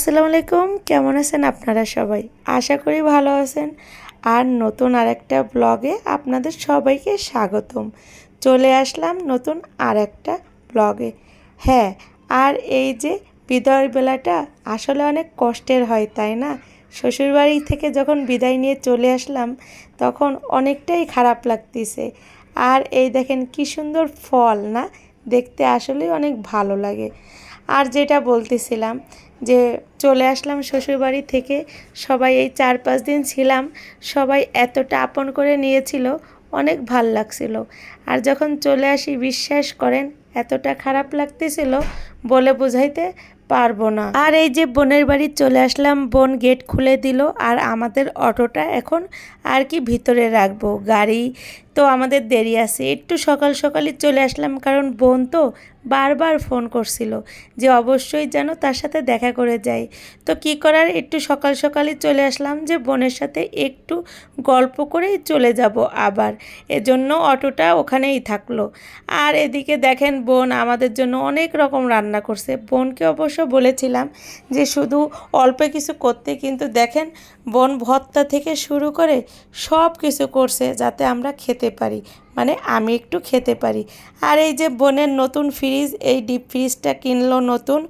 আসসালামু আলাইকুম, কেমন আছেন আপনারা সবাই? আশা করি ভালো আছেন। আর নতুন আরেকটা ব্লগে আপনাদের সবাইকে স্বাগতম। চলে আসলাম নতুন আরেকটা ব্লগে। হ্যাঁ, আর এই যে বিদায়ের বেলাটা আসলে অনেক কষ্টের হয়, তাই না? শ্বশুরবাড়ি থেকে যখন বিদায় নিয়ে চলে আসলাম তখন অনেকটাই খারাপ লাগতেছে। আর এই দেখেন কি সুন্দর ফল না, দেখতে আসলেই অনেক ভালো লাগে। আর যেটা বলতেছিলাম যে চলে আসলাম শ্বশুরবাড়ি থেকে, সবাই এই 4-5 দিন ছিলাম, সবাই এতটা আপন করে নিয়েছিল, অনেক ভাল লাগছিল। আর যখন চলে আসি বিশ্বাস করেন এতটা খারাপ লাগতেছিল বলে বোঝাইতে পারবো না। আর এই যে বোনের বাড়ি চলে আসলাম, বোন গেট খুলে দিল আর আমাদের অটোটা এখন আর কি ভিতরে রাখবো, গাড়ি তো আমাদের দেরি আছে, একটু সকাল সকালই চলে আসলাম কারণ বোন তো বারবার ফোন করছিল যে অবশ্যই যেন তার সাথে দেখা করে যাই। তো কি করার, একটু সকাল সকালই চলে আসলাম যে বোনের সাথে একটু গল্প করেই চলে যাব আবার, এজন্য অটোটা ওখানেই থাকলো। আর এদিকে দেখেন বোন আমাদের জন্য অনেক রকম রান্না করছে। বোনকে অবশ্য বলেছিলাম যে শুধু অল্প কিছু করতে, কিন্তু দেখেন বোন ভর্তা থেকে শুরু করে সব কিছু করছে যাতে আমরা খেতে পারি, মানে আমি একটু খেতে পারি। আর এই যে বোনের নতুন ফ্রিজ, এই ডিপ ফ্রিজটা কিনলো নতুন,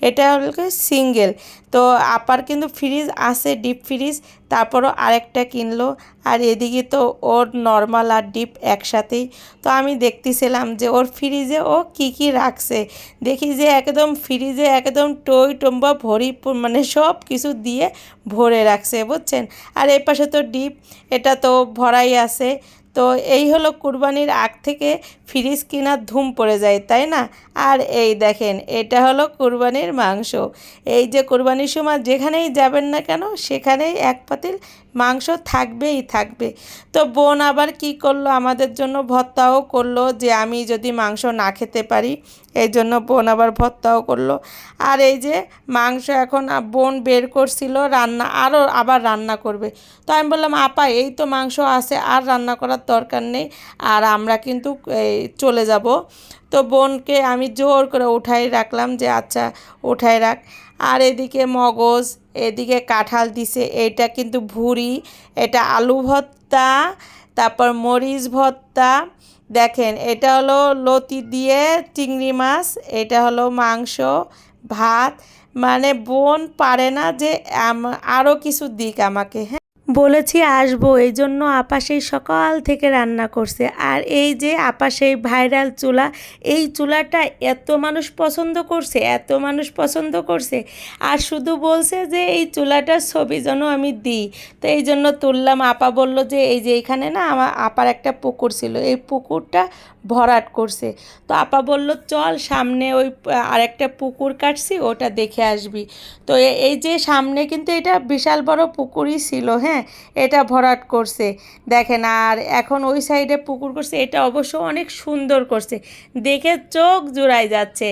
এটা হলো সিঙ্গেল। তো আপার কিন্তু ফ্রিজ আছে ডিপ ফ্রিজ, তারপরও আরেকটা কিনলো। আর এদিকে তো ওর নর্মাল আর ডিপ একসাথেই। তো আমি দেখতেছিলাম যে ওর ফ্রিজে ও কি কি রাখছে, দেখি যে একদম ফ্রিজে একদম টই টম্বা ভরি, মানে সব কিছু দিয়ে ভরে রাখছে বুঝছেন। আর এই পাশে তো ডিপ, এটা তো ভরাই আছে। তো এই হলো কুরবানির আগ থেকে ফ্রিজ কেনার ধুম পড়ে যায়, তাই না? আর এই দেখেন এটা হলো কুরবানির মাংস। এই যে কুরবানির সময় যেখানেই যাবেন না কেন সেখানেই এক পাতিল মাংস থাকবেই থাকবে। তো বোন আবার কি করলো, আমাদের জন্য ভর্তাও করলো যে আমি যদি মাংস না খেতে পারি, এই জন্য বোন আবার ভর্তাও করলো। আর এই যে মাংস এখন বোন বের করছিল রান্না, আবার রান্না করবে। তো আমি বললাম আপা এই তো মাংস আছে, আর রান্না করার দরকার নেই, আর আমরা কিন্তু চলে যাব। তো বোনকে আমি জোর করে উঠাই রাখলাম যে আচ্ছা উঠাই রাখ। আর এদিকে মগজ, এদিকে কাঁঠাল দিছে, এটা কিন্তু ভুড়ি, এটা আলু ভর্তা, তারপর মরিচ ভর্তা। দেখেন এটা হলো লতি দিয়ে চিংড়ি মাছ, এটা হলো মাংস, ভাত। মানে বোন পারে না যে আরও কিছু দিক আমাকে। হ্যাঁ, বলেছি আসবো, এই জন্য আপা সেই সকাল থেকে রান্না করছে। আর এই যে আপা সেই ভাইরাল চুলা, এই চুলাটা এত মানুষ পছন্দ করছে, এত মানুষ পছন্দ করছে, আর শুধু বলছে যে এই চুলাটার ছবি যেন আমি দিই। তো এই জন্য তুললাম। আপা বলল যে এই যে এখানে না আমার আপার একটা পুকুর ছিল, এই পুকুরটা ভরাট করছে। তো আপা বলল চল সামনে ওই আরেকটা পুকুর কাটছি ওটা দেখে আসবি। তো এই যে সামনে কিন্তু এটা বিশাল বড় পুকুরই ছিল। হ্যাঁ, এটা ভরাট করছে দেখেন। আর এখন ওই সাইডে পুকুর করছে, এটা অবশ্য অনেক সুন্দর করছে, দেখে চোখ জুড়াই যাচ্ছে।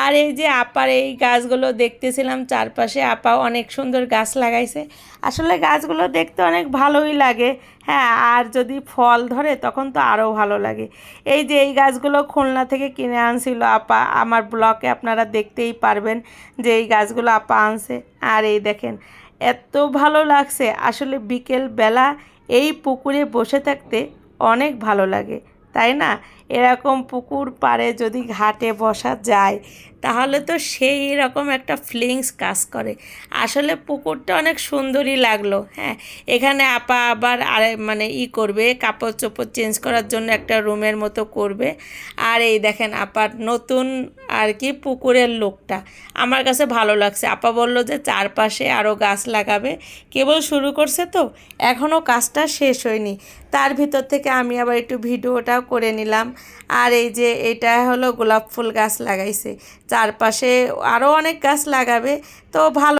আর এই যে আপার এই গাছগুলো দেখতেছিলাম চারপাশে, আপা অনেক সুন্দর গাছ লাগাইছে। আসলে গাছগুলো দেখতে অনেক ভালোই লাগে। হ্যাঁ, আর যদি ফল ধরে তখন তো আরও ভালো লাগে। এই যে এই গাছগুলো খুলনা থেকে কিনে আনছিল আপা, আমার ব্লগে আপনারা দেখতেই পারবেন যে এই গাছগুলো আপা আনছে। আর এই দেখেন এত ভালো লাগছে, আসলে বিকেল বেলা এই পুকুরে বসে থাকতে অনেক ভালো লাগে, তাই না? এরকম পুকুর পাড়ে যদি ঘাটে বসা যায় তাহলে তো সেই রকম একটা ফিলিংস কাজ করে। আসলে পুকুরটা অনেক সুন্দরই লাগলো। হ্যাঁ, এখানে আপা আবার মানে করবে, কাপড় চোপড় চেঞ্জ করার জন্য একটা রুমের মতো করবে। আর এই দেখেন আপার নতুন আর কি পুকুরের লোকটা আমার কাছে ভালো লাগছে। আপা বলল যে চারপাশে আরও গাছ লাগাবে, কেবল শুরু করছে তো এখনও কাজটা শেষ হয়নি। তার ভিতর থেকে আমি আবার একটু ভিডিওটাও করে নিলাম। আর এই যে এটা হলো গোলাপ ফুল গাছ লাগাইছে, চারপাশে আরও অনেক গাছ লাগাবে। তো ভালো